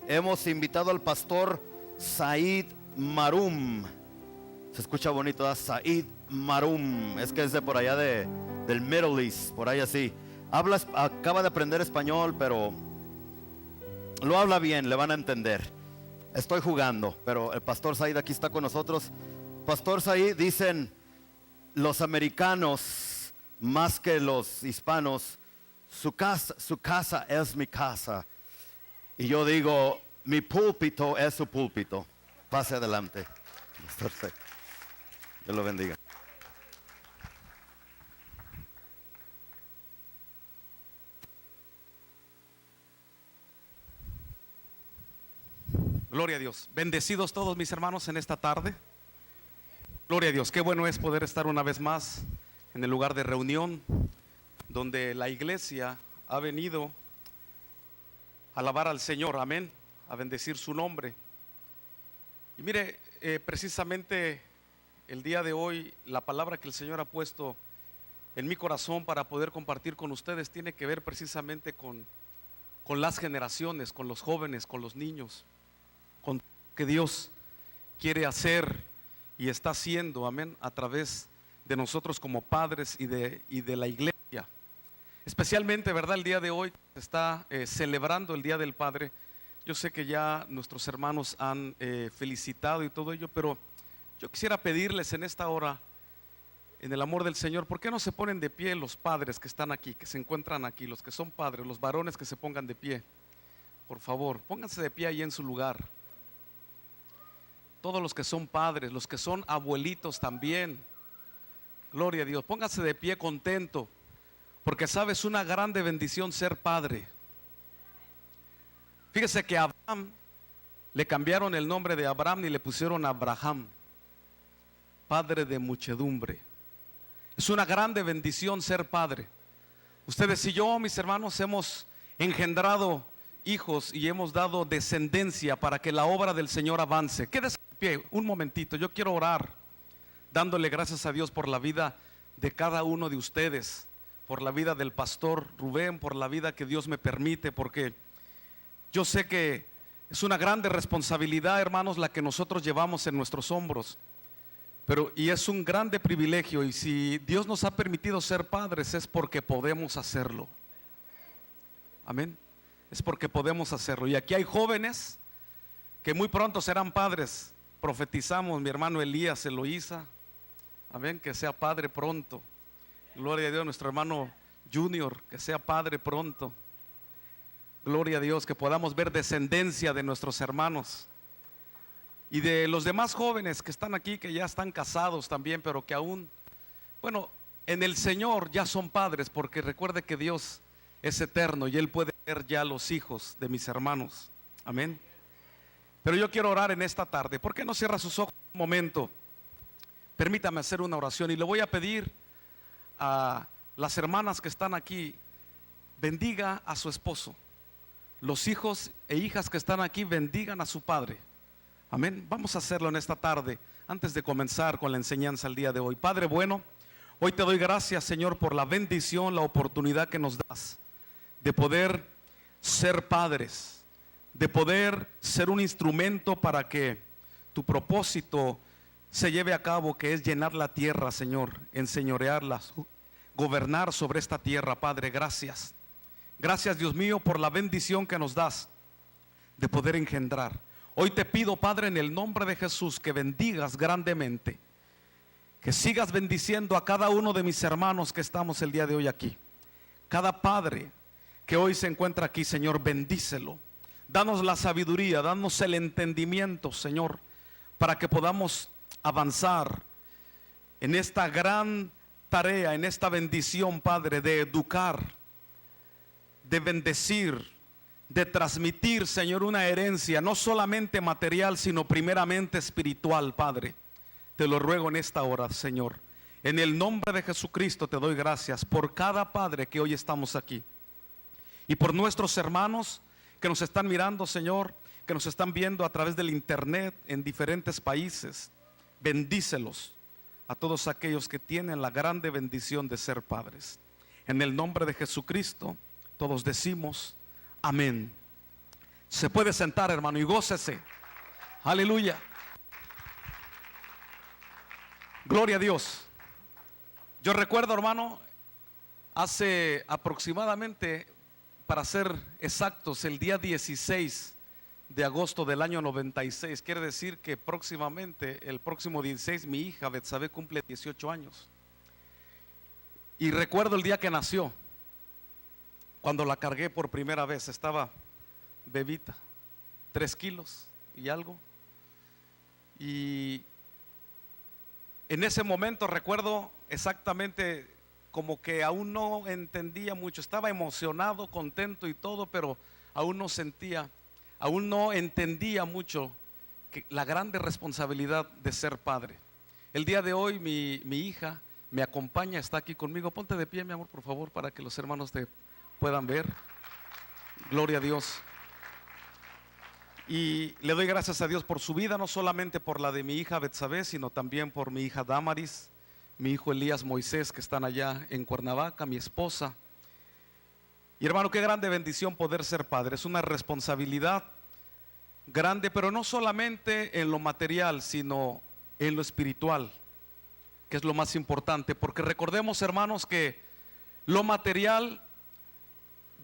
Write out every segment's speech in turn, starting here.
Hemos invitado al pastor Said Marum. Se escucha bonito, ¿verdad? Said Marum. Es que es de por allá del Middle East, por ahí así. Acaba de aprender español, pero lo habla bien, le van a entender. Estoy jugando, pero el pastor Said aquí está con nosotros. Pastor Said, dicen los americanos más que los hispanos, su casa es mi casa. Y yo digo, mi púlpito es su púlpito. Pase adelante. Perfecto. Dios lo bendiga. Gloria a Dios. Bendecidos todos mis hermanos en esta tarde. Gloria a Dios. Qué bueno es poder estar una vez más en el lugar de reunión donde la iglesia ha venido a alabar al Señor. Amén. A bendecir su nombre. Y mire, precisamente el día de hoy la palabra que el Señor ha puesto en mi corazón para poder compartir con ustedes tiene que ver precisamente con las generaciones, con los jóvenes, con los niños, con lo que Dios quiere hacer y está haciendo, amén, a través de nosotros como padres y de la iglesia. Especialmente, ¿verdad? El día de hoy se está celebrando el Día del Padre. Yo sé que ya nuestros hermanos han felicitado y todo ello, pero yo quisiera pedirles en esta hora, en el amor del Señor, ¿por qué no se ponen de pie los padres que están aquí, que se encuentran aquí, los que son padres, los varones que se pongan de pie? Por favor, pónganse de pie ahí en su lugar. Todos los que son padres, los que son abuelitos también. Gloria a Dios, pónganse de pie contento, porque sabes, una grande bendición ser padre. Fíjese que a Abraham le cambiaron el nombre de Abraham y le pusieron Abraham, padre de muchedumbre. Es una grande bendición ser padre. Ustedes y yo, mis hermanos, hemos engendrado hijos y hemos dado descendencia para que la obra del Señor avance. Quédese de pie un momentito. Yo quiero orar dándole gracias a Dios por la vida de cada uno de ustedes, por la vida del pastor Rubén, por la vida que Dios me permite, porque yo sé que es una grande responsabilidad, hermanos, la que nosotros llevamos en nuestros hombros. Y es un grande privilegio, y si Dios nos ha permitido ser padres es porque podemos hacerlo. Amén. Es porque podemos hacerlo. Y aquí hay jóvenes que muy pronto serán padres. Profetizamos, mi hermano Elías Eloísa, amén, que sea padre pronto. Gloria a Dios, nuestro hermano Junior, que sea padre pronto. Gloria a Dios, que podamos ver descendencia de nuestros hermanos y de los demás jóvenes que están aquí, que ya están casados también, pero que aún, bueno, en el Señor ya son padres, porque recuerde que Dios es eterno y Él puede ver ya los hijos de mis hermanos. Amén. Pero yo quiero orar en esta tarde. ¿Por qué no cierra sus ojos un momento? Permítame hacer una oración y le voy a pedir a las hermanas que están aquí, bendiga a su esposo. Los hijos e hijas que están aquí, bendigan a su padre. Amén. Vamos a hacerlo en esta tarde, antes de comenzar con la enseñanza el día de hoy. Padre bueno, hoy te doy gracias, Señor, por la bendición, la oportunidad que nos das de poder ser padres, de poder ser un instrumento para que tu propósito se lleve a cabo, que es llenar la tierra, Señor, enseñorearla, gobernar sobre esta tierra. Padre, gracias. Gracias, Dios mío, por la bendición que nos das de poder engendrar. Hoy te pido, Padre, en el nombre de Jesús, que bendigas grandemente, que sigas bendiciendo a cada uno de mis hermanos que estamos el día de hoy aquí. Cada padre que hoy se encuentra aquí, Señor, bendícelo. Danos la sabiduría, danos el entendimiento, Señor, para que podamos avanzar en esta gran tarea, en esta bendición, Padre, de educar, de bendecir, de transmitir, Señor, una herencia no solamente material, sino primeramente espiritual. Padre, te lo ruego en esta hora, Señor, en el nombre de Jesucristo. Te doy gracias por cada padre que hoy estamos aquí y por nuestros hermanos que nos están mirando, Señor, que nos están viendo a través del internet en diferentes países. Bendícelos a todos aquellos que tienen la grande bendición de ser padres. En el nombre de Jesucristo todos decimos amén. Se puede sentar, hermano, y gócese. Aleluya. Gloria a Dios. Yo recuerdo, hermano, hace aproximadamente, para ser exactos, el día 16 de agosto del año 96. Quiere decir que próximamente, el próximo 16, mi hija Betsabe cumple 18 años. Y recuerdo el día que nació, cuando la cargué por primera vez. Estaba bebita, 3 kilos y algo. Y en ese momento recuerdo exactamente como que aún no entendía mucho. Estaba emocionado, contento y todo, pero aún no entendía mucho la grande responsabilidad de ser padre. El día de hoy mi hija me acompaña, está aquí conmigo. Ponte de pie, mi amor, por favor, para que los hermanos te puedan ver. Gloria a Dios. Y le doy gracias a Dios por su vida, no solamente por la de mi hija Betsabe, sino también por mi hija Damaris, mi hijo Elías Moisés, que están allá en Cuernavaca, mi esposa. Y hermano, qué grande bendición poder ser padre. Es una responsabilidad grande, pero no solamente en lo material, sino en lo espiritual, que es lo más importante. Porque recordemos, hermanos, que lo material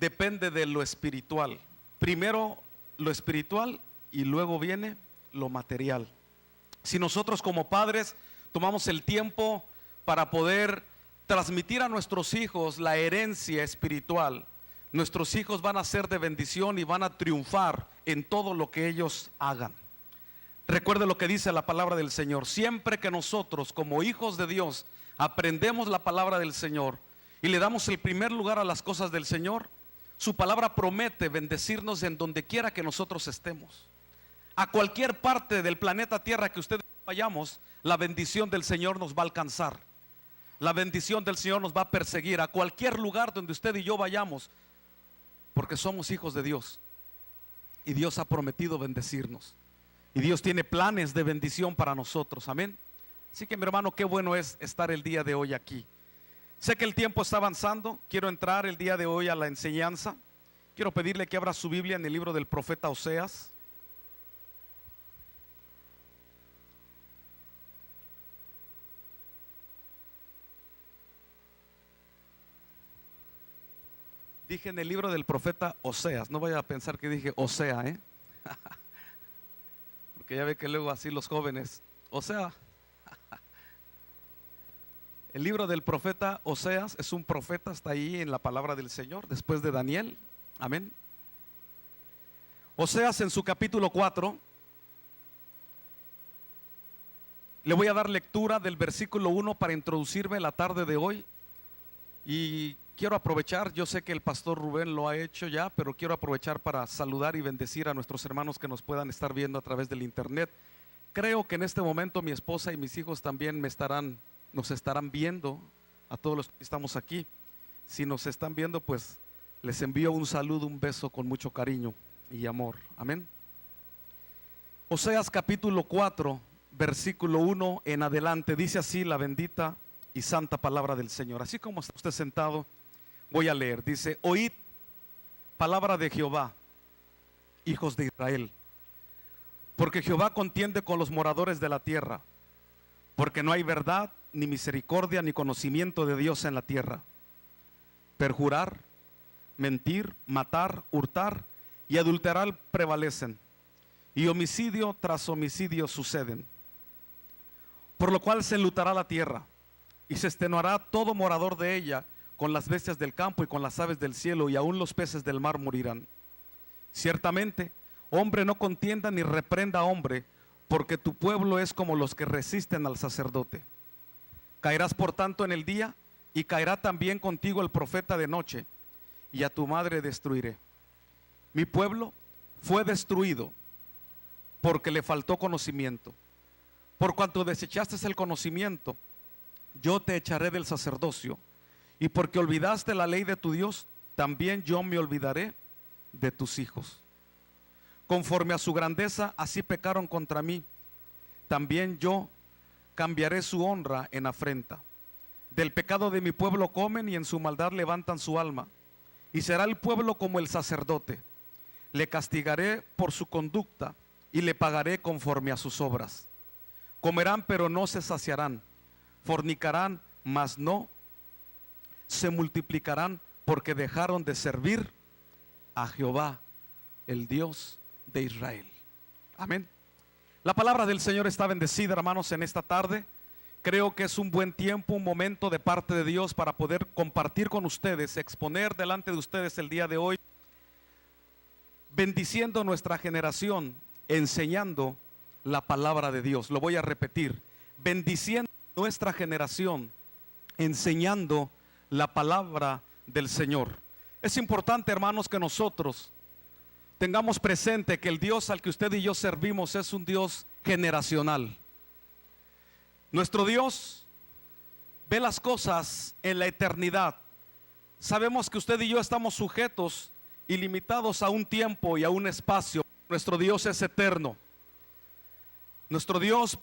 depende de lo espiritual. Primero lo espiritual y luego viene lo material. Si nosotros como padres tomamos el tiempo para poder transmitir a nuestros hijos la herencia espiritual, nuestros hijos van a ser de bendición y van a triunfar en todo lo que ellos hagan. Recuerde lo que dice la palabra del Señor. Siempre que nosotros como hijos de Dios aprendemos la palabra del Señor y le damos el primer lugar a las cosas del Señor, su palabra promete bendecirnos en donde quiera que nosotros estemos. A cualquier parte del planeta Tierra que ustedes vayamos, la bendición del Señor nos va a alcanzar. La bendición del Señor nos va a perseguir a cualquier lugar donde usted y yo vayamos, porque somos hijos de Dios y Dios ha prometido bendecirnos y Dios tiene planes de bendición para nosotros. Amén. Así que mi hermano, qué bueno es estar el día de hoy aquí. Sé que el tiempo está avanzando. Quiero entrar el día de hoy a la enseñanza. Quiero pedirle que abra su Biblia en el libro del profeta Oseas. Dije en el libro del profeta Oseas. No vaya a pensar que dije Osea, porque ya ve que luego así los jóvenes, Osea. El libro del profeta Oseas es un profeta, está ahí en la palabra del Señor, después de Daniel. Amén. Oseas en su capítulo 4. Le voy a dar lectura del versículo 1 para introducirme la tarde de hoy. Y quiero aprovechar, yo sé que el pastor Rubén lo ha hecho ya, pero quiero aprovechar para saludar y bendecir a nuestros hermanos que nos puedan estar viendo a través del internet. Creo que en este momento mi esposa y mis hijos también nos estarán viendo, a todos los que estamos aquí. Si nos están viendo, pues les envío un saludo, un beso con mucho cariño y amor. Amén. Oseas capítulo 4, versículo 1 en adelante, dice así la bendita y santa palabra del Señor. Así como está usted sentado, voy a leer. Dice: oíd palabra de Jehová, hijos de Israel, porque Jehová contiende con los moradores de la tierra, porque no hay verdad, ni misericordia, ni conocimiento de Dios en la tierra. Perjurar, mentir, matar, hurtar y adulterar prevalecen, y homicidio tras homicidio suceden. Por lo cual se enlutará la tierra, y se extenuará todo morador de ella, con las bestias del campo y con las aves del cielo, y aún los peces del mar morirán. Ciertamente, hombre no contienda ni reprenda a hombre, porque tu pueblo es como los que resisten al sacerdote. Caerás por tanto en el día, y caerá también contigo el profeta de noche, y a tu madre destruiré. Mi pueblo fue destruido porque le faltó conocimiento. Por cuanto desechaste el conocimiento, yo te echaré del sacerdocio, y porque olvidaste la ley de tu Dios, también yo me olvidaré de tus hijos. Conforme a su grandeza, así pecaron contra mí. También yo cambiaré su honra en afrenta. Del pecado de mi pueblo comen, y en su maldad levantan su alma. Y será el pueblo como el sacerdote. le castigaré por su conducta y le pagaré conforme a sus obras. Comerán, pero no se saciarán, fornicarán, mas no se multiplicarán, porque dejaron de servir a Jehová, el Dios de Israel. Amén. La palabra del Señor está bendecida, hermanos, en esta tarde. Creo que es un buen tiempo, un momento de parte de Dios para poder compartir con ustedes, exponer delante de ustedes el día de hoy, bendiciendo nuestra generación, enseñando la palabra de Dios. Lo voy a repetir: bendiciendo nuestra generación, enseñando la palabra del Señor. Es importante, hermanos, que nosotros tengamos presente que el Dios al que usted y yo servimos es un Dios generacional. Nuestro Dios ve las cosas en la eternidad. Sabemos que usted y yo estamos sujetos y limitados a un tiempo y a un espacio. Nuestro Dios es eterno. Nuestro Dios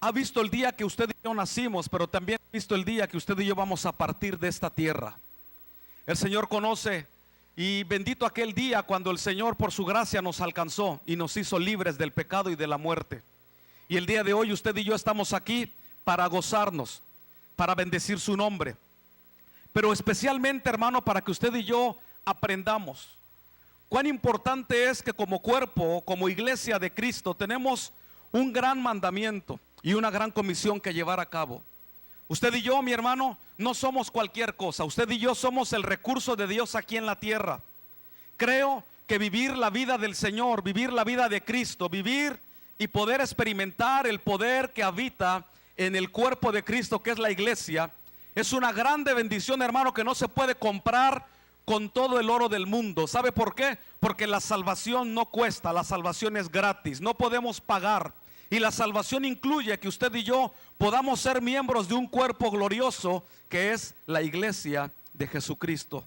ha visto el día que usted y yo nacimos, pero también ha visto el día que usted y yo vamos a partir de esta tierra. El Señor conoce, y bendito aquel día cuando el Señor por su gracia nos alcanzó y nos hizo libres del pecado y de la muerte. Y el día de hoy usted y yo estamos aquí para gozarnos, para bendecir su nombre, pero especialmente, hermano, para que usted y yo aprendamos cuán importante es que como cuerpo, como iglesia de Cristo, tenemos un gran mandamiento y una gran comisión que llevar a cabo. Usted y yo, mi hermano, no somos cualquier cosa. Usted y yo somos el recurso de Dios aquí en la tierra. Creo que vivir la vida del Señor, vivir la vida de Cristo, vivir y poder experimentar el poder que habita en el cuerpo de Cristo, que es la iglesia, es una grande bendición, hermano, que no se puede comprar con todo el oro del mundo. ¿Sabe por qué? Porque la salvación no cuesta, la salvación es gratis, no podemos pagar. Y la salvación incluye que usted y yo podamos ser miembros de un cuerpo glorioso que es la iglesia de Jesucristo.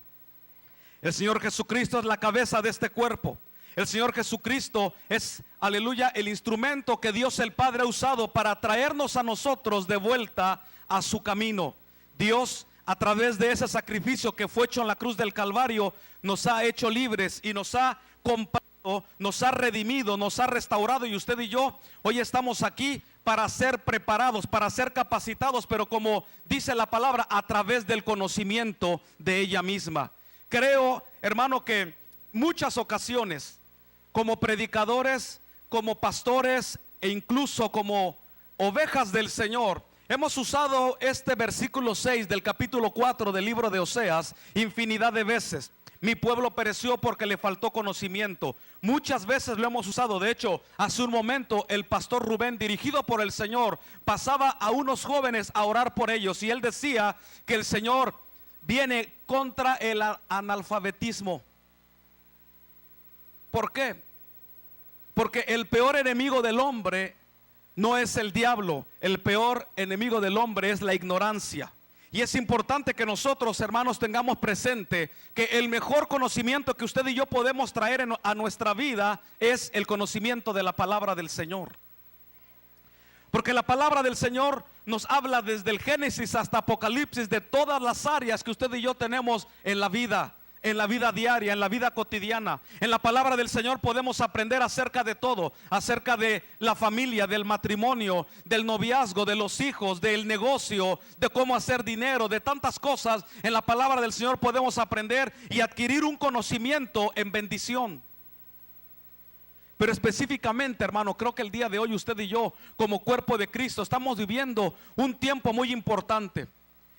El Señor Jesucristo es la cabeza de este cuerpo. El Señor Jesucristo es, aleluya, el instrumento que Dios el Padre ha usado para traernos a nosotros de vuelta a su camino. Dios, a través de ese sacrificio que fue hecho en la cruz del Calvario, nos ha hecho libres y nos ha comprado, nos ha redimido, nos ha restaurado, y usted y yo hoy estamos aquí para ser preparados, para ser capacitados, pero como dice la palabra, a través del conocimiento de ella misma. Creo, hermano, que muchas ocasiones, como predicadores, como pastores e incluso como ovejas del Señor, hemos usado este versículo 6 del capítulo 4 del libro de Oseas infinidad de veces. Mi pueblo pereció porque le faltó conocimiento. Muchas veces lo hemos usado. De hecho, hace un momento el pastor Rubén, dirigido por el Señor, pasaba a unos jóvenes a orar por ellos, y él decía que el Señor viene contra el analfabetismo. ¿Por qué? Porque el peor enemigo del hombre no es el diablo. El peor enemigo del hombre es la ignorancia. Y es importante que nosotros, hermanos, tengamos presente que el mejor conocimiento que usted y yo podemos traer a nuestra vida es el conocimiento de la palabra del Señor. Porque la palabra del Señor nos habla desde el Génesis hasta Apocalipsis de todas las áreas que usted y yo tenemos en la vida diaria, en la vida cotidiana. En la palabra del Señor podemos aprender acerca de todo, acerca de la familia, del matrimonio, del noviazgo, de los hijos, del negocio, de cómo hacer dinero, de tantas cosas. En la palabra del Señor podemos aprender y adquirir un conocimiento en bendición. Pero específicamente, hermano, creo que el día de hoy usted y yo, como cuerpo de Cristo, estamos viviendo un tiempo muy importante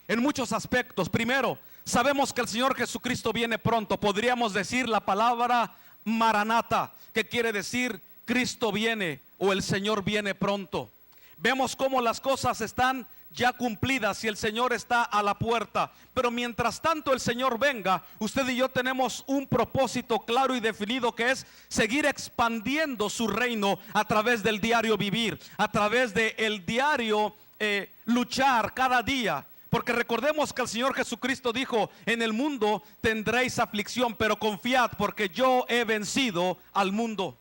en muchos aspectos. Primero, sabemos que el Señor Jesucristo viene pronto. Podríamos decir la palabra Maranata, que quiere decir Cristo viene o el Señor viene pronto. Vemos cómo las cosas están ya cumplidas y el Señor está a la puerta. Pero mientras tanto el Señor venga, usted y yo tenemos un propósito claro y definido, que es seguir expandiendo su reino a través del diario vivir, a través del diario luchar cada día. Porque recordemos que el Señor Jesucristo dijo: en el mundo tendréis aflicción, pero confiad porque yo he vencido al mundo.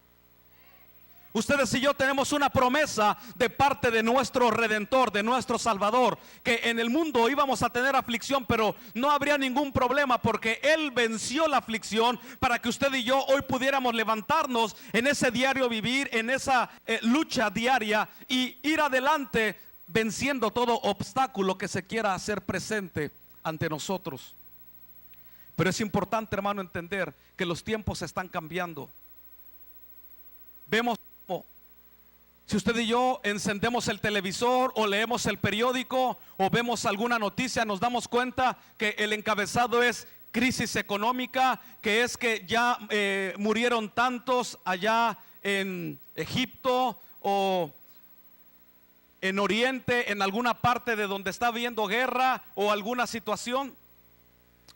Ustedes y yo tenemos una promesa de parte de nuestro Redentor, de nuestro Salvador, que en el mundo íbamos a tener aflicción, pero no habría ningún problema porque Él venció la aflicción para que usted y yo hoy pudiéramos levantarnos en ese diario vivir, en esa lucha diaria y ir adelante venciendo todo obstáculo que se quiera hacer presente ante nosotros. Pero es importante, hermano, entender que los tiempos están cambiando. Vemos como si usted y yo encendemos el televisor o leemos el periódico o vemos alguna noticia, nos damos cuenta que el encabezado es crisis económica, que es que ya murieron tantos allá en Egipto o en Oriente, en alguna parte de donde está habiendo guerra o alguna situación.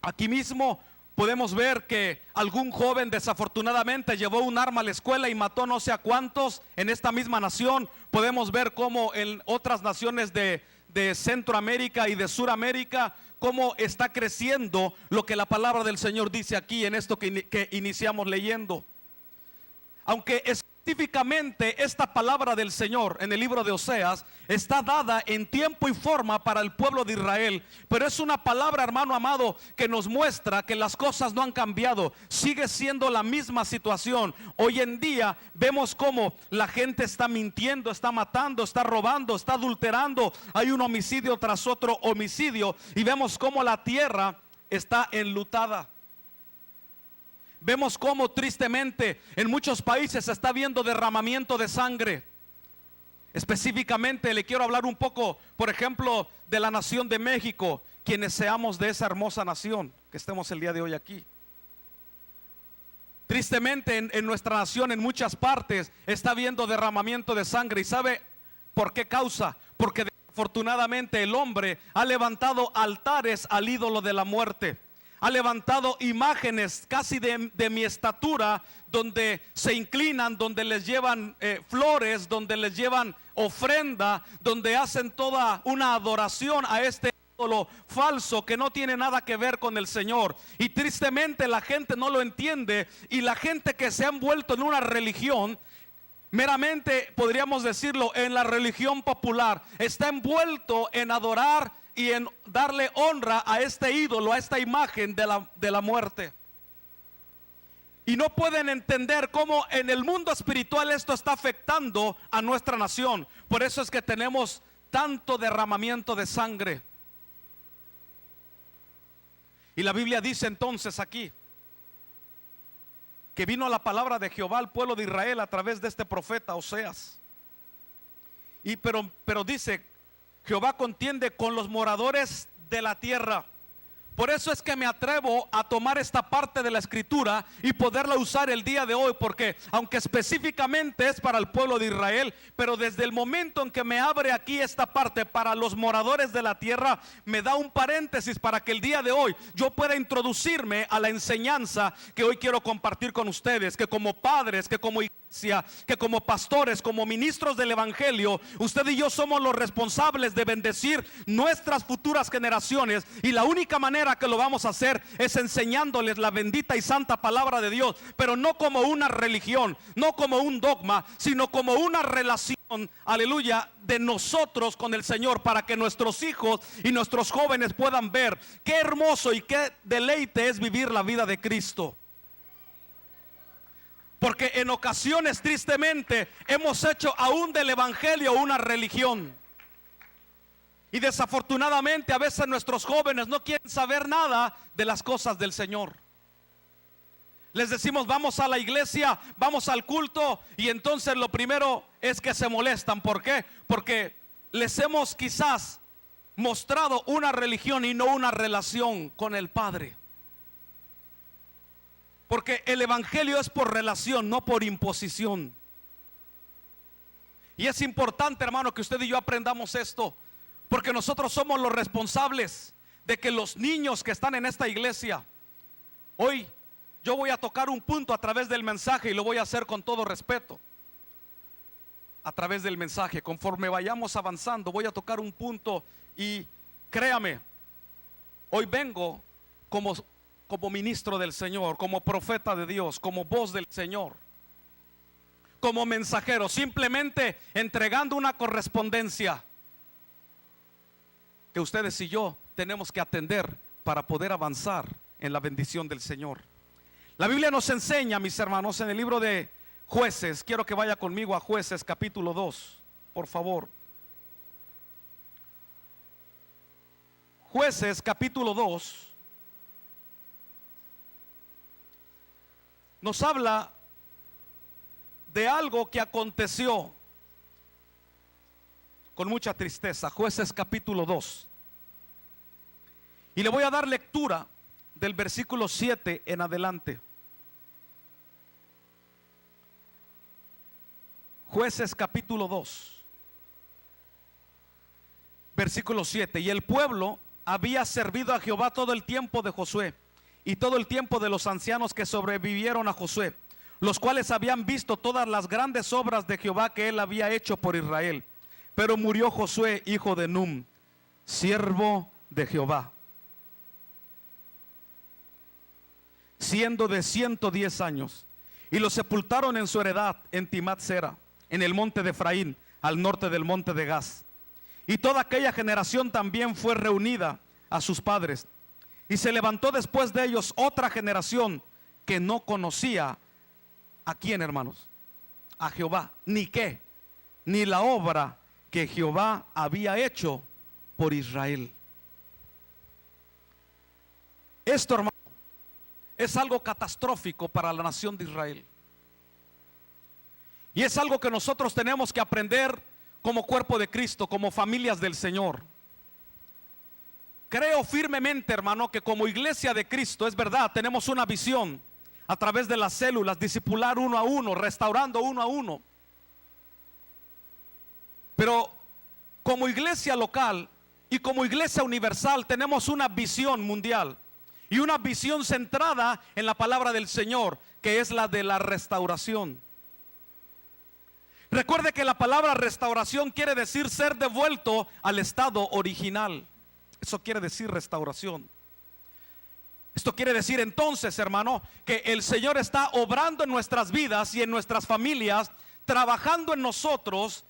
Aquí mismo podemos ver que algún joven desafortunadamente llevó un arma a la escuela y mató no sé a cuántos en esta misma nación. Podemos ver cómo en otras naciones de Centroamérica y de Suramérica, cómo está creciendo lo que la palabra del Señor dice aquí en esto que iniciamos leyendo. Aunque específicamente esta palabra del Señor en el libro de Oseas está dada en tiempo y forma para el pueblo de Israel, pero es una palabra, hermano amado, que nos muestra que las cosas no han cambiado, sigue siendo la misma situación. Hoy en día vemos cómo la gente está mintiendo, está matando, está robando, está adulterando, hay un homicidio tras otro homicidio y vemos cómo la tierra está enlutada. Vemos cómo tristemente en muchos países se está viendo derramamiento de sangre. Específicamente le quiero hablar un poco, por ejemplo, de la nación de México, quienes seamos de esa hermosa nación, que estemos el día de hoy aquí. Tristemente en nuestra nación, en muchas partes, está habiendo derramamiento de sangre. ¿Y sabe por qué causa? Porque desafortunadamente el hombre ha levantado altares al ídolo de la muerte. Ha levantado imágenes casi de mi estatura, donde se inclinan, donde les llevan flores, donde les llevan ofrenda, donde hacen toda una adoración a este ídolo falso que no tiene nada que ver con el Señor. Y tristemente la gente no lo entiende, y la gente que se ha envuelto en una religión, meramente podríamos decirlo, en la religión popular, está envuelto en adorar y en darle honra a este ídolo, a esta imagen de la muerte. Y no pueden entender cómo en el mundo espiritual esto está afectando a nuestra nación. Por eso es que tenemos tanto derramamiento de sangre. Y la Biblia dice entonces aquí que vino la palabra de Jehová al pueblo de Israel a través de este profeta Oseas. Pero dice: Jehová contiende con los moradores de la tierra. Por eso es que me atrevo a tomar esta parte de la escritura y poderla usar el día de hoy, porque aunque específicamente es para el pueblo de Israel, pero desde el momento en que me abre aquí esta parte para los moradores de la tierra, me da un paréntesis para que el día de hoy yo pueda introducirme a la enseñanza que hoy quiero compartir con ustedes, que como padres, que como iglesia, que como pastores, como ministros del evangelio, usted y yo somos los responsables de bendecir nuestras futuras generaciones, y la única manera que lo vamos a hacer es enseñándoles la bendita y santa palabra de Dios, pero no como una religión, no como un dogma, sino como una relación, aleluya, de nosotros con el Señor, para que nuestros hijos y nuestros jóvenes puedan ver qué hermoso y qué deleite es vivir la vida de Cristo. Porque en ocasiones tristemente hemos hecho aún del evangelio una religión. Y desafortunadamente a veces nuestros jóvenes no quieren saber nada de las cosas del Señor. Les decimos: vamos a la iglesia, vamos al culto, y entonces lo primero es que se molestan. ¿Por qué? Porque les hemos quizás mostrado una religión y no una relación con el Padre. Porque el evangelio es por relación, no por imposición. Y es importante, hermano, que usted y yo aprendamos esto, porque nosotros somos los responsables de que los niños que están en esta iglesia, hoy yo voy a tocar un punto a través del mensaje, y lo voy a hacer con todo respeto. A través del mensaje, conforme vayamos avanzando, voy a tocar un punto, y créame, hoy vengo como ministro del Señor, como profeta de Dios, como voz del Señor, como mensajero, simplemente entregando una correspondencia que ustedes y yo tenemos que atender para poder avanzar en la bendición del Señor. La Biblia nos enseña, mis hermanos, en el libro de Jueces, quiero que vaya conmigo a Jueces capítulo 2, por favor. Jueces capítulo 2 nos habla de algo que aconteció con mucha tristeza. Jueces capítulo 2. Y le voy a dar lectura del versículo 7 en adelante. Jueces capítulo 2, versículo 7. Y el pueblo había servido a Jehová todo el tiempo de Josué y todo el tiempo de los ancianos que sobrevivieron a Josué, los cuales habían visto todas las grandes obras de Jehová que él había hecho por Israel. Pero murió Josué, hijo de Num, siervo de Jehová, siendo de 110 años, y lo sepultaron en su heredad en Timat-Sera, en el monte de Efraín, al norte del monte de Gaz. Y toda aquella generación también fue reunida a sus padres. Y se levantó después de ellos otra generación que no conocía ¿a quién, hermanos? A Jehová, ni qué, ni la obra que Jehová había hecho por Israel. Esto, hermano, es algo catastrófico para la nación de Israel. Y es algo que nosotros tenemos que aprender como cuerpo de Cristo, como familias del Señor. Creo firmemente, hermano, que como iglesia de Cristo, es verdad, tenemos una visión a través de las células, discipular uno a uno, restaurando uno a uno. Pero como iglesia local y como iglesia universal tenemos una visión mundial y una visión centrada en la palabra del Señor, que es la de la restauración. Recuerde que la palabra restauración quiere decir ser devuelto al estado original. Eso quiere decir restauración. Esto quiere decir entonces, hermano, que el Señor está obrando en nuestras vidas y en nuestras familias, trabajando en nosotros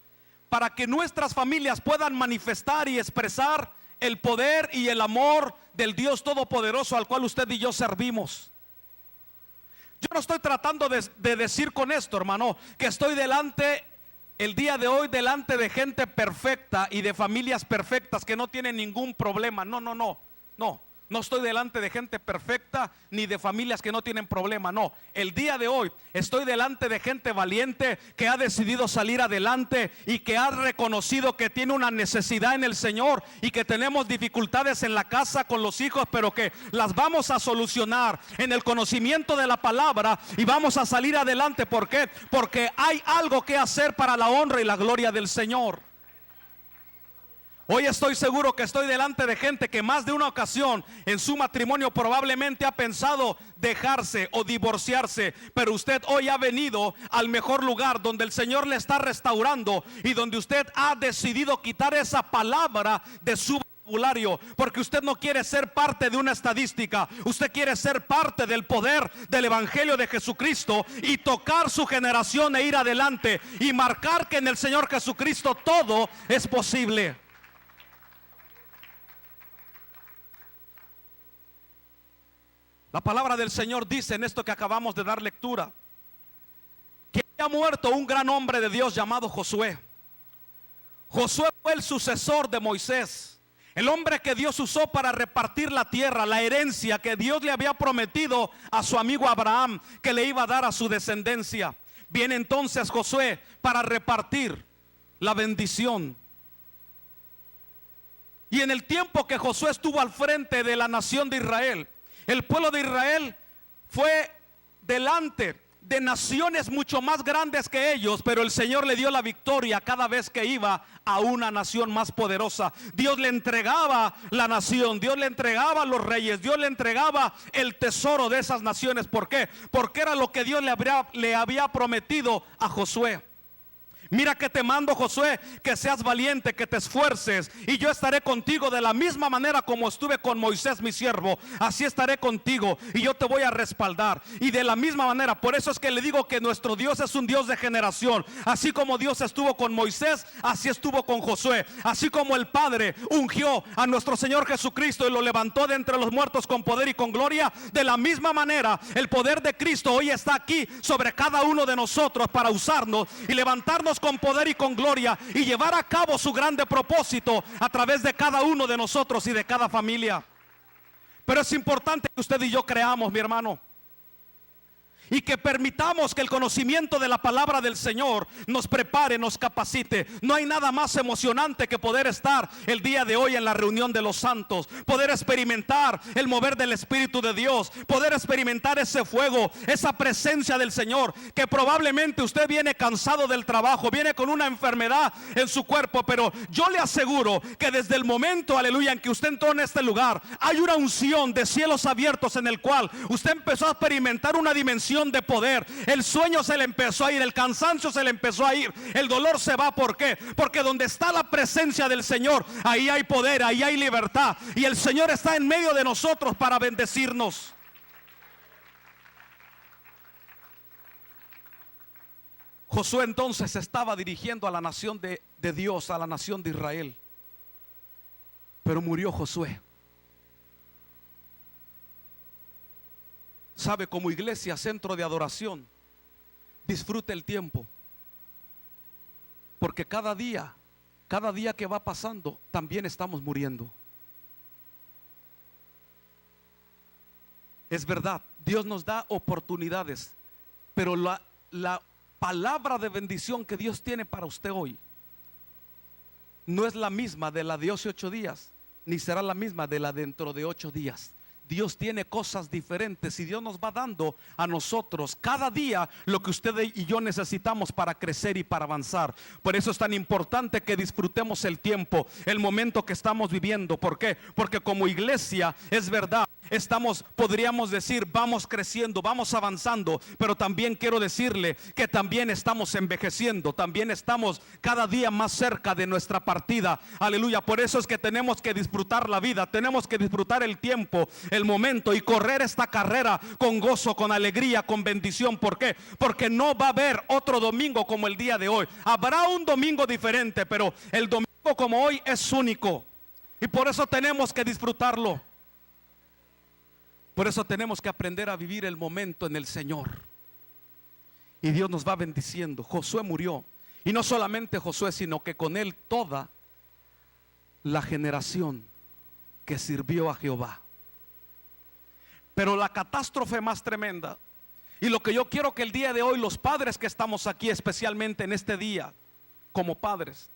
para que nuestras familias puedan manifestar y expresar el poder y el amor del Dios Todopoderoso al cual usted y yo servimos. Yo no estoy tratando de decir con esto, hermano, que estoy el día de hoy delante de gente perfecta y de familias perfectas que no tienen ningún problema. No estoy delante de gente perfecta ni de familias que no tienen problema. No, el día de hoy estoy delante de gente valiente que ha decidido salir adelante y que ha reconocido que tiene una necesidad en el Señor y que tenemos dificultades en la casa con los hijos, pero que las vamos a solucionar en el conocimiento de la palabra y vamos a salir adelante. ¿Por qué? Porque hay algo que hacer para la honra y la gloria del Señor. Hoy estoy seguro que estoy delante de gente que más de una ocasión en su matrimonio probablemente ha pensado dejarse o divorciarse, pero usted hoy ha venido al mejor lugar donde el Señor le está restaurando y donde usted ha decidido quitar esa palabra de su vocabulario, porque usted no quiere ser parte de una estadística, usted quiere ser parte del poder del Evangelio de Jesucristo y tocar su generación e ir adelante y marcar que en el Señor Jesucristo todo es posible. La palabra del Señor dice en esto que acabamos de dar lectura, que había muerto un gran hombre de Dios llamado Josué. Josué fue el sucesor de Moisés, el hombre que Dios usó para repartir la tierra, la herencia que Dios le había prometido a su amigo Abraham, que le iba a dar a su descendencia. Viene entonces Josué para repartir la bendición. Y en el tiempo que Josué estuvo al frente de la nación de Israel, el pueblo de Israel fue delante de naciones mucho más grandes que ellos, pero el Señor le dio la victoria cada vez que iba a una nación más poderosa. Dios le entregaba la nación, Dios le entregaba los reyes, Dios le entregaba el tesoro de esas naciones. ¿Por qué? Porque era lo que Dios le había prometido a Josué. Mira que te mando, Josué, que seas valiente, que te esfuerces, y yo estaré contigo de la misma manera como estuve con Moisés mi siervo. Así estaré contigo y yo te voy a respaldar. Y de la misma manera, por eso es que le digo que nuestro Dios es un Dios de generación. Así como Dios estuvo con Moisés, así estuvo con Josué. Así como el Padre ungió a nuestro Señor Jesucristo y lo levantó de entre los muertos con poder y con gloria, de la misma manera el poder de Cristo hoy está aquí sobre cada uno de nosotros para usarnos y levantarnos con poder y con gloria y llevar a cabo su grande propósito a través de cada uno de nosotros y de cada familia. Pero es importante que usted y yo creamos, mi hermano, y que permitamos que el conocimiento de la palabra del Señor nos prepare, nos capacite. No hay nada más emocionante que poder estar el día de hoy en la reunión de los santos, poder experimentar el mover del Espíritu de Dios, poder experimentar ese fuego, esa presencia del Señor. Que probablemente usted viene cansado del trabajo, viene con una enfermedad en su cuerpo, pero yo le aseguro que desde el momento, aleluya, en que usted entró en este lugar, hay una unción de cielos abiertos en el cual usted empezó a experimentar una dimensión de poder. El sueño se le empezó a ir, el cansancio se le empezó a ir, el dolor se va. ¿Por qué? Porque donde está la presencia del Señor, ahí hay poder, ahí hay libertad, y el Señor está en medio de nosotros para bendecirnos. Josué entonces estaba dirigiendo a la nación de Dios, a la nación de Israel, pero murió Josué. Sabe, como iglesia, centro de adoración, disfrute el tiempo, porque cada día que va pasando, también estamos muriendo. Es verdad, Dios nos da oportunidades, pero la palabra de bendición que Dios tiene para usted hoy no es la misma de la de hace 8 días, ni será la misma de la dentro de 8 días. Dios tiene cosas diferentes y Dios nos va dando a nosotros cada día lo que usted y yo necesitamos para crecer y para avanzar. Por eso es tan importante que disfrutemos el tiempo, el momento que estamos viviendo. ¿Por qué? Porque como iglesia, es verdad, podríamos decir, vamos creciendo, vamos avanzando, pero también quiero decirle que también estamos envejeciendo, también estamos cada día más cerca de nuestra partida. Aleluya. Por eso es que tenemos que disfrutar la vida, tenemos que disfrutar el tiempo, el momento, y correr esta carrera con gozo, con alegría, con bendición. ¿Por qué? Porque no va a haber otro domingo como el día de hoy. Habrá un domingo diferente, pero el domingo como hoy es único, y por eso tenemos que disfrutarlo. Por eso tenemos que aprender a vivir el momento en el Señor, y Dios nos va bendiciendo. Josué murió, y no solamente Josué, sino que con él toda la generación que sirvió a Jehová. Pero la catástrofe más tremenda, y lo que yo quiero que el día de hoy los padres que estamos aquí, especialmente en este día como padres,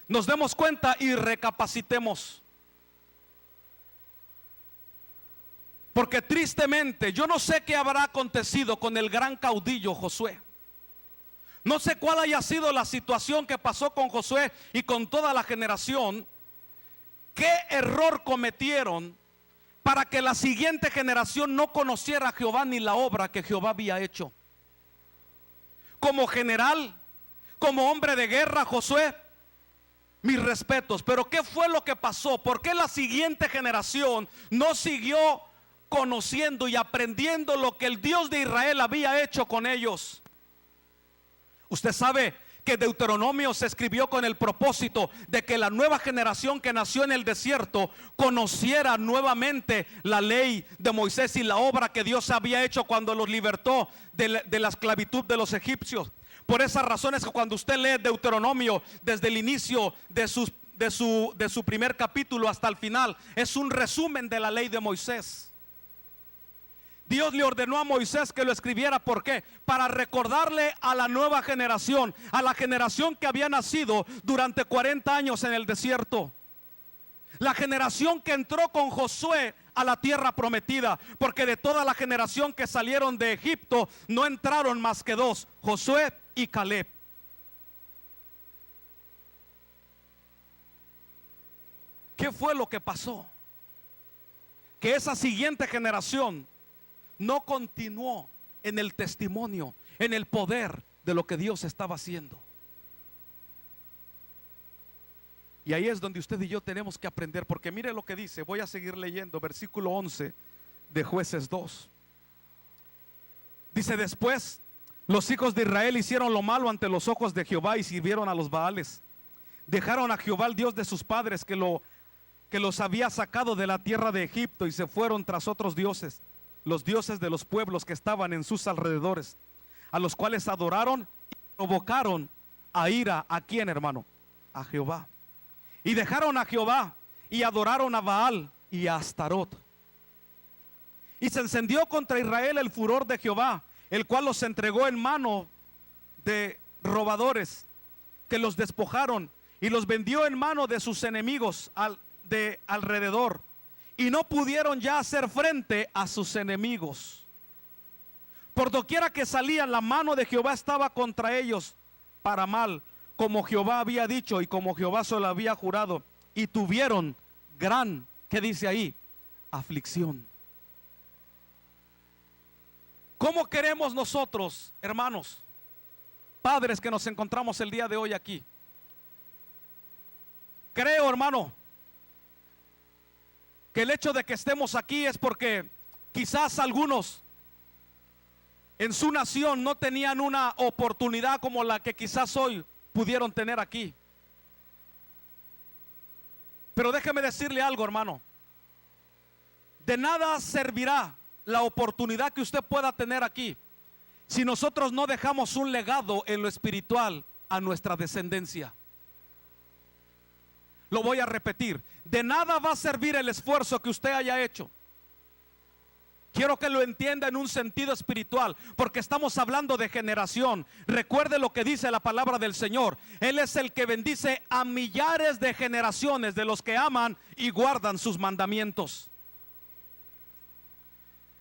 nos demos cuenta y recapacitemos. Porque tristemente yo no sé qué habrá acontecido con el gran caudillo Josué. No sé cuál haya sido la situación que pasó con Josué y con toda la generación. ¿Qué error cometieron para que la siguiente generación no conociera a Jehová ni la obra que Jehová había hecho? Como general, como hombre de guerra, Josué, mis respetos. Pero ¿qué fue lo que pasó? ¿Por qué la siguiente generación no siguió conociendo y aprendiendo lo que el Dios de Israel había hecho con ellos? Usted sabe que Deuteronomio se escribió con el propósito de que la nueva generación que nació en el desierto conociera nuevamente la ley de Moisés y la obra que Dios había hecho cuando los libertó de la esclavitud de los egipcios. Por esas razones que cuando usted lee Deuteronomio desde el inicio de su primer capítulo hasta el final, es un resumen de la ley de Moisés. Dios le ordenó a Moisés que lo escribiera. ¿Por qué? Para recordarle a la nueva generación, a la generación que había nacido durante 40 años en el desierto, la generación que entró con Josué a la tierra prometida. Porque de toda la generación que salieron de Egipto no entraron más que 2, Josué y Caleb. ¿Qué fue lo que pasó? Que esa siguiente generación no continuó en el testimonio, en el poder de lo que Dios estaba haciendo. Y ahí es donde usted y yo tenemos que aprender, porque mire lo que dice. Voy a seguir leyendo, versículo 11 de Jueces 2. Dice: después los hijos de Israel hicieron lo malo ante los ojos de Jehová y sirvieron a los Baales. Dejaron a Jehová, el Dios de sus padres, que los había sacado de la tierra de Egipto, y se fueron tras otros dioses, los dioses de los pueblos que estaban en sus alrededores, a los cuales adoraron y provocaron a ira. ¿A quién, hermano? A Jehová. Y dejaron a Jehová y adoraron a Baal y a Astarot. Y se encendió contra Israel el furor de Jehová, el cual los entregó en mano de robadores, que los despojaron y los vendió en mano de sus enemigos de alrededor, y no pudieron ya hacer frente a sus enemigos. Por doquiera que salían, la mano de Jehová estaba contra ellos para mal, como Jehová había dicho y como Jehová se lo había jurado, y tuvieron gran, ¿qué dice ahí? Aflicción. ¿Cómo queremos nosotros, hermanos, padres que nos encontramos el día de hoy aquí? Creo, hermano, que el hecho de que estemos aquí es porque quizás algunos en su nación no tenían una oportunidad como la que quizás hoy pudieron tener aquí. Pero déjeme decirle algo, hermano. De nada servirá la oportunidad que usted pueda tener aquí si nosotros no dejamos un legado en lo espiritual a nuestra descendencia. Lo voy a repetir: de nada va a servir el esfuerzo que usted haya hecho. Quiero que lo entienda en un sentido espiritual, porque estamos hablando de generación. Recuerde lo que dice la palabra del Señor. Él es el que bendice a millares de generaciones de los que aman y guardan sus mandamientos.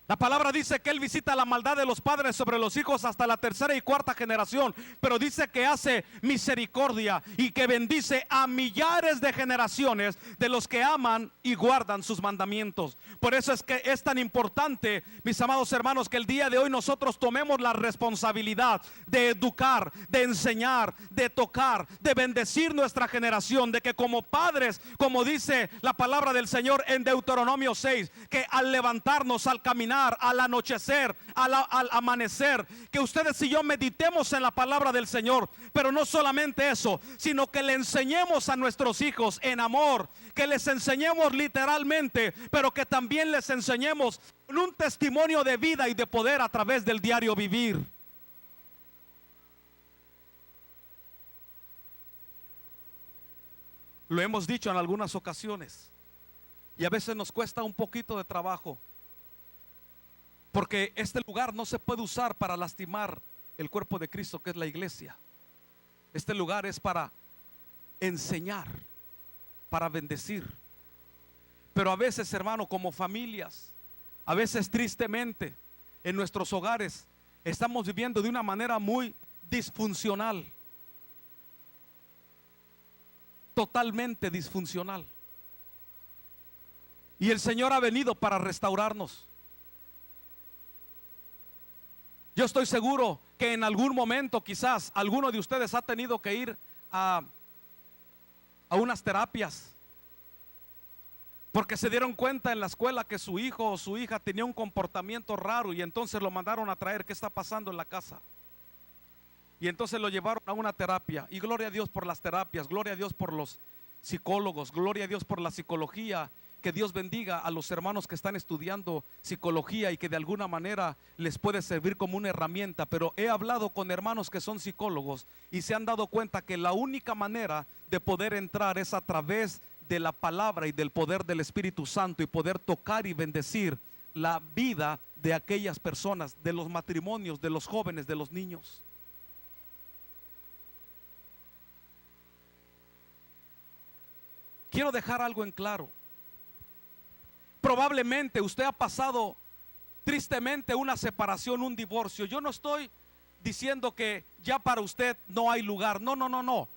La palabra dice que Él visita la maldad de los padres sobre los hijos hasta la tercera y cuarta generación, pero dice que hace misericordia y que bendice a millares de generaciones de los que aman y guardan sus mandamientos. Por eso es que es tan importante, mis amados hermanos, que el día de hoy nosotros tomemos la responsabilidad de educar, de enseñar, de tocar, de bendecir nuestra generación, de que como padres, como dice la palabra del Señor en Deuteronomio 6, que al levantarnos, al caminar, al anochecer, al amanecer, que ustedes y yo meditemos en la palabra del Señor. Pero no solamente eso, sino que le enseñemos a nuestros hijos en amor, que les enseñemos literalmente, pero que también les enseñemos con un testimonio de vida y de poder a través del diario vivir. Lo hemos dicho en algunas ocasiones y a veces nos cuesta un poquito de trabajo, porque este lugar no se puede usar para lastimar el cuerpo de Cristo, que es la iglesia. Este lugar es para enseñar, para bendecir. Pero a veces, hermano, como familias, a veces tristemente en nuestros hogares estamos viviendo de una manera muy disfuncional, totalmente disfuncional. Y el Señor ha venido para restaurarnos. Yo estoy seguro que en algún momento quizás alguno de ustedes ha tenido que ir a unas terapias, porque se dieron cuenta en la escuela que su hijo o su hija tenía un comportamiento raro, y entonces lo mandaron a traer. ¿Qué está pasando en la casa? Y entonces lo llevaron a una terapia. Y gloria a Dios por las terapias, gloria a Dios por los psicólogos, gloria a Dios por la psicología. Que Dios bendiga a los hermanos que están estudiando psicología y que de alguna manera les puede servir como una herramienta. Pero he hablado con hermanos que son psicólogos y se han dado cuenta que la única manera de poder entrar es a través de la palabra y del poder del Espíritu Santo, y poder tocar y bendecir la vida de aquellas personas, de los matrimonios, de los jóvenes, de los niños. Quiero dejar algo en claro. Probablemente usted ha pasado tristemente una separación, un divorcio. Yo no estoy diciendo que ya para usted no hay lugar. No, no, no, no.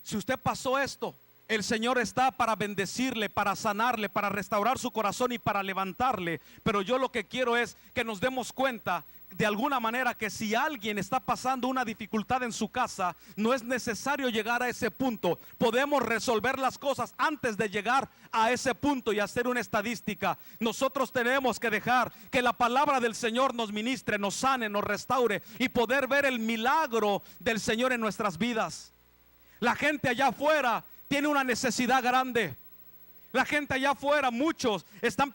Si usted pasó esto, el Señor está para bendecirle, para sanarle, para restaurar su corazón y para levantarle. Pero yo lo que quiero es que nos demos cuenta de alguna manera que si alguien está pasando una dificultad en su casa, no es necesario llegar a ese punto. Podemos resolver las cosas antes de llegar a ese punto y hacer una estadística. Nosotros tenemos que dejar que la palabra del Señor nos ministre, nos sane, nos restaure y poder ver el milagro del Señor en nuestras vidas. La gente allá afuera tiene una necesidad grande. La gente allá afuera, muchos están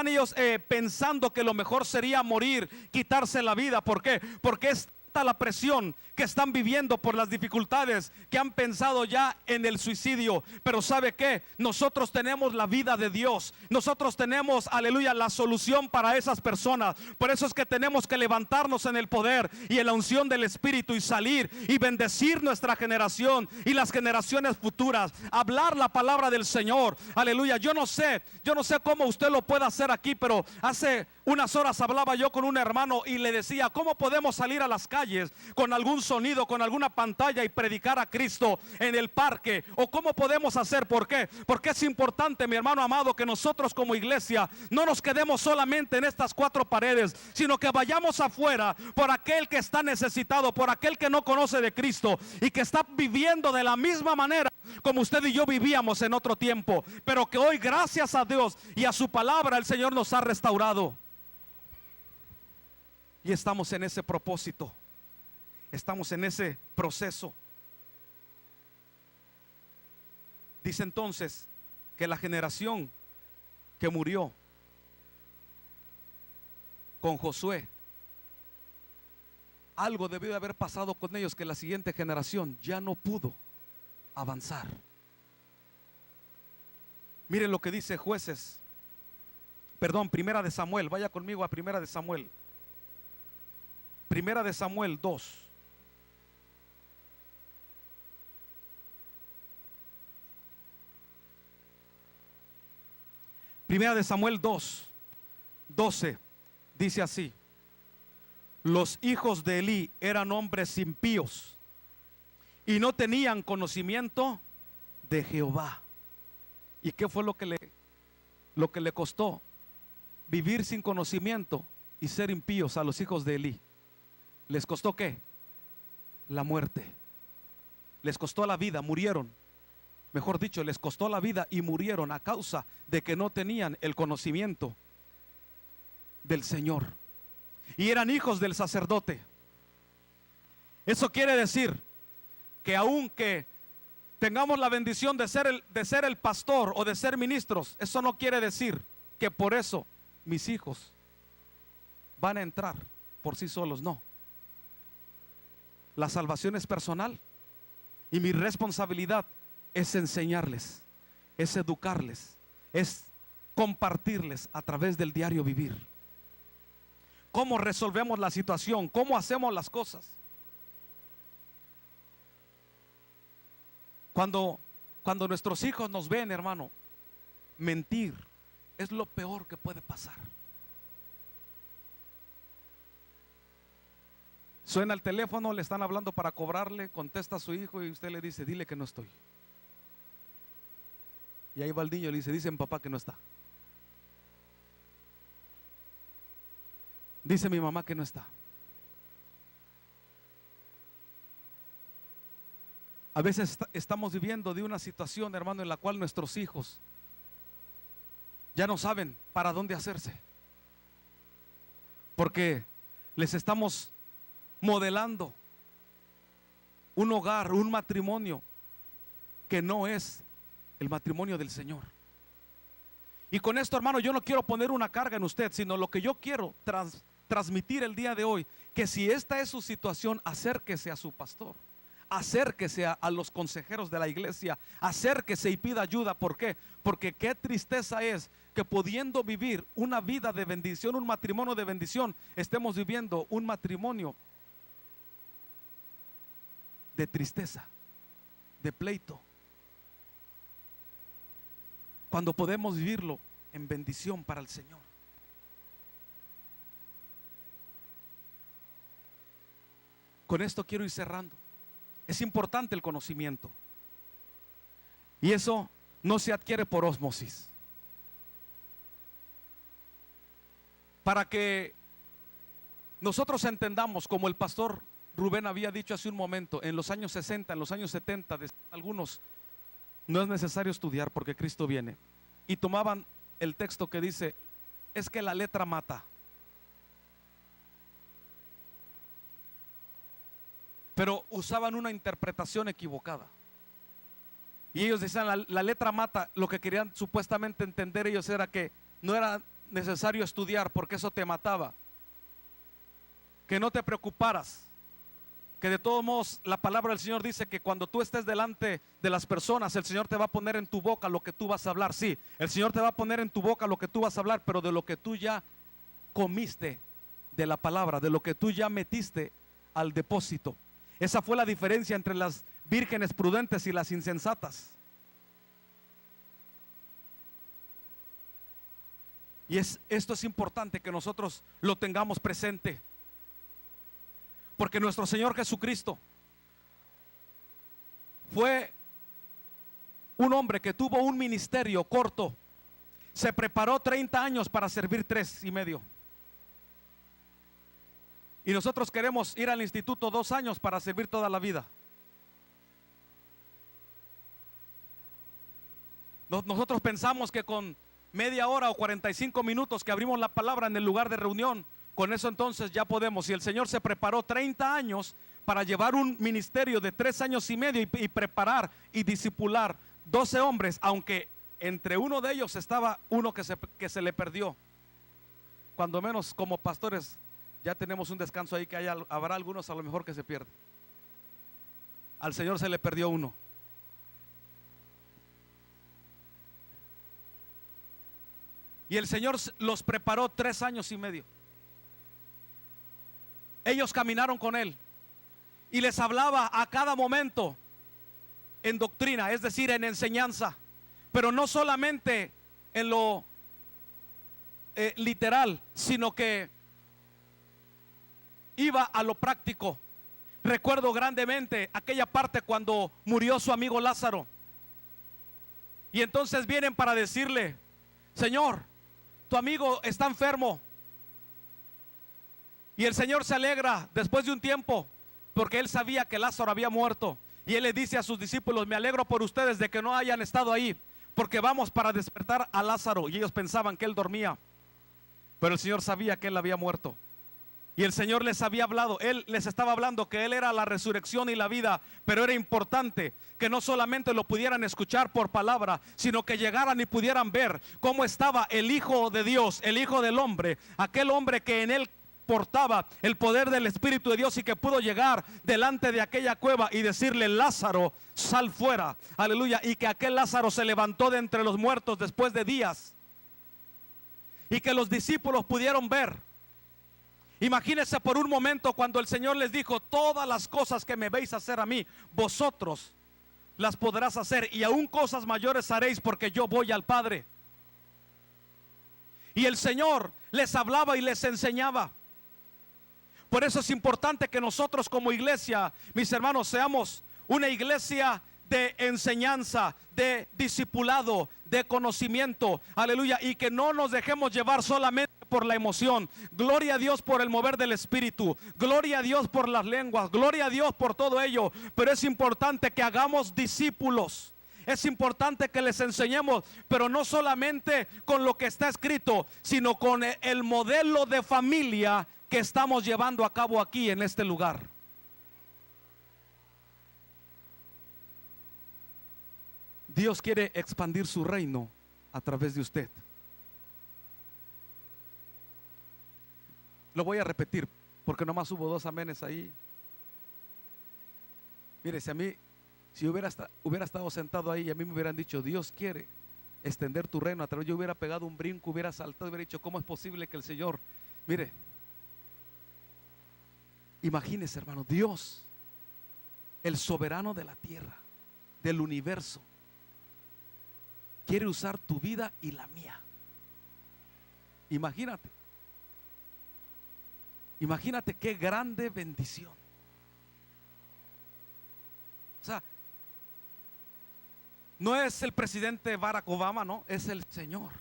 ellos pensando que lo mejor sería morir, quitarse la vida. ¿Por qué? Porque es tanta la presión que están viviendo por las dificultades que han pensado ya en el suicidio. Pero ¿sabe qué? Nosotros tenemos la vida de Dios. Nosotros tenemos, aleluya, la solución para esas personas. Por eso es que tenemos que levantarnos en el poder y en la unción del Espíritu y salir y bendecir nuestra generación y las generaciones futuras. Hablar la palabra del Señor. Aleluya. Yo no sé cómo usted lo puede hacer aquí, pero hace unas horas hablaba yo con un hermano y le decía: ¿cómo podemos salir a las calles con algún sonido, con alguna pantalla y predicar a Cristo en el parque? ¿O cómo podemos hacer? ¿Por qué? Porque es importante, mi hermano amado, que nosotros como iglesia no nos quedemos solamente en estas cuatro paredes, sino que vayamos afuera por aquel que está necesitado, por aquel que no conoce de Cristo y que está viviendo de la misma manera como usted y yo vivíamos en otro tiempo, pero que hoy, gracias a Dios y a su palabra, el Señor nos ha restaurado. Y estamos en ese propósito. Estamos en ese proceso. Dice entonces que la generación que murió con Josué, algo debió de haber pasado con ellos, que la siguiente generación ya no pudo avanzar. Miren lo que dice Primera de Samuel. Vaya conmigo a Primera de Samuel. Primera de Samuel 2. Primera de Samuel 2, 12. Dice así: los hijos de Elí eran hombres impíos y no tenían conocimiento de Jehová. ¿Y qué fue lo que le costó vivir sin conocimiento y ser impíos a los hijos de Elí? ¿Les costó qué? La muerte. Les costó la vida, murieron. Mejor dicho, les costó la vida y murieron a causa de que no tenían el conocimiento del Señor. Y eran hijos del sacerdote. Eso quiere decir que aunque tengamos la bendición de ser el pastor o de ser ministros, eso no quiere decir que por eso mis hijos van a entrar por sí solos. No. La salvación es personal y mi responsabilidad es enseñarles, es educarles, es compartirles a través del diario vivir. ¿Cómo resolvemos la situación? ¿Cómo hacemos las cosas? Cuando nuestros hijos nos ven, hermano, mentir es lo peor que puede pasar. Suena el teléfono, le están hablando para cobrarle, contesta a su hijo y usted le dice: dile que no estoy. Y ahí va el niño y le dice: dicen papá que no está. Dice mi mamá que no está. A veces estamos viviendo de una situación, hermano, en la cual nuestros hijos ya no saben para dónde hacerse, porque les estamos modelando un hogar, un matrimonio que no es el matrimonio del Señor. Y con esto, hermano, yo no quiero poner una carga en usted, sino lo que yo quiero transmitir el día de hoy, que si esta es su situación, acérquese a su pastor, acérquese a los consejeros de la iglesia, acérquese y pida ayuda. ¿Por qué? Porque qué tristeza es que pudiendo vivir una vida de bendición, un matrimonio de bendición, estemos viviendo un matrimonio de tristeza, de pleito, cuando podemos vivirlo en bendición para el Señor. Con esto quiero ir cerrando. Es importante el conocimiento, y eso no se adquiere por ósmosis. Para que nosotros entendamos, como el pastor Rubén había dicho hace un momento, en los años 60, en los años 70, algunos, no es necesario estudiar porque Cristo viene. Y tomaban el texto que dice, es que la letra mata. Pero usaban una interpretación equivocada. Y ellos decían, la letra mata. Lo que querían supuestamente entender ellos era que no era necesario estudiar porque eso te mataba. Que no te preocuparas. Que de todos modos la palabra del Señor dice que cuando tú estés delante de las personas, el Señor te va a poner en tu boca lo que tú vas a hablar. Sí, el Señor te va a poner en tu boca lo que tú vas a hablar, pero de lo que tú ya comiste de la palabra, de lo que tú ya metiste al depósito. Esa fue la diferencia entre las vírgenes prudentes y las insensatas. Y esto es importante que nosotros lo tengamos presente. Porque nuestro Señor Jesucristo fue un hombre que tuvo un ministerio corto. Se preparó 30 años para servir 3 y medio. Y nosotros queremos ir al instituto 2 años para servir toda la vida. Nosotros pensamos que con media hora o 45 minutos que abrimos la palabra en el lugar de reunión, con eso entonces ya podemos. Y el Señor se preparó 30 años para llevar un ministerio de 3 años y medio y preparar y discipular 12 hombres, aunque entre uno de ellos estaba uno que se le perdió. Cuando menos como pastores ya tenemos un descanso ahí, que habrá algunos a lo mejor que se pierden. Al Señor se le perdió uno. Y el Señor los preparó 3 años y medio. Ellos caminaron con Él y les hablaba a cada momento en doctrina, es decir, en enseñanza, pero no solamente en lo literal, sino que iba a lo práctico. Recuerdo grandemente aquella parte cuando murió su amigo Lázaro. Y entonces vienen para decirle, Señor, tu amigo está enfermo. Y el Señor se alegra después de un tiempo, porque Él sabía que Lázaro había muerto. Y Él le dice a sus discípulos, me alegro por ustedes de que no hayan estado ahí, porque vamos para despertar a Lázaro. Y ellos pensaban que él dormía, pero el Señor sabía que él había muerto. Y el Señor les había hablado, Él les estaba hablando que Él era la resurrección y la vida. Pero era importante que no solamente lo pudieran escuchar por palabra, sino que llegaran y pudieran ver cómo estaba el Hijo de Dios, el Hijo del hombre, aquel hombre que en Él portaba el poder del Espíritu de Dios y que pudo llegar delante de aquella cueva y decirle, Lázaro, sal fuera, aleluya. Y que aquel Lázaro se levantó de entre los muertos después de días, y que los discípulos pudieron ver. Imagínense por un momento cuando el Señor les dijo, todas las cosas que me veis hacer a mí, vosotros las podrás hacer, y aún cosas mayores haréis, porque yo voy al Padre. Y el Señor les hablaba y les enseñaba. Por eso es importante que nosotros como iglesia, mis hermanos, seamos una iglesia de enseñanza, de discipulado, de conocimiento, aleluya, y que no nos dejemos llevar solamente por la emoción. Gloria a Dios por el mover del Espíritu, gloria a Dios por las lenguas, gloria a Dios por todo ello, pero es importante que hagamos discípulos. Es importante que les enseñemos, pero no solamente con lo que está escrito, sino con el modelo de familia que estamos llevando a cabo aquí en este lugar. Dios quiere expandir su reino a través de usted. Lo voy a repetir porque nomás hubo 2 amenes ahí. Mire, si hubiera estado sentado ahí y a mí me hubieran dicho, Dios quiere extender tu reino a través, yo hubiera pegado un brinco, hubiera saltado, hubiera dicho, ¿cómo es posible que el Señor? Mire, imagínese, hermano, Dios, el soberano de la tierra, del universo, quiere usar tu vida y la mía. Imagínate. Imagínate qué grande bendición. O sea, no es el presidente Barack Obama, no, es el Señor,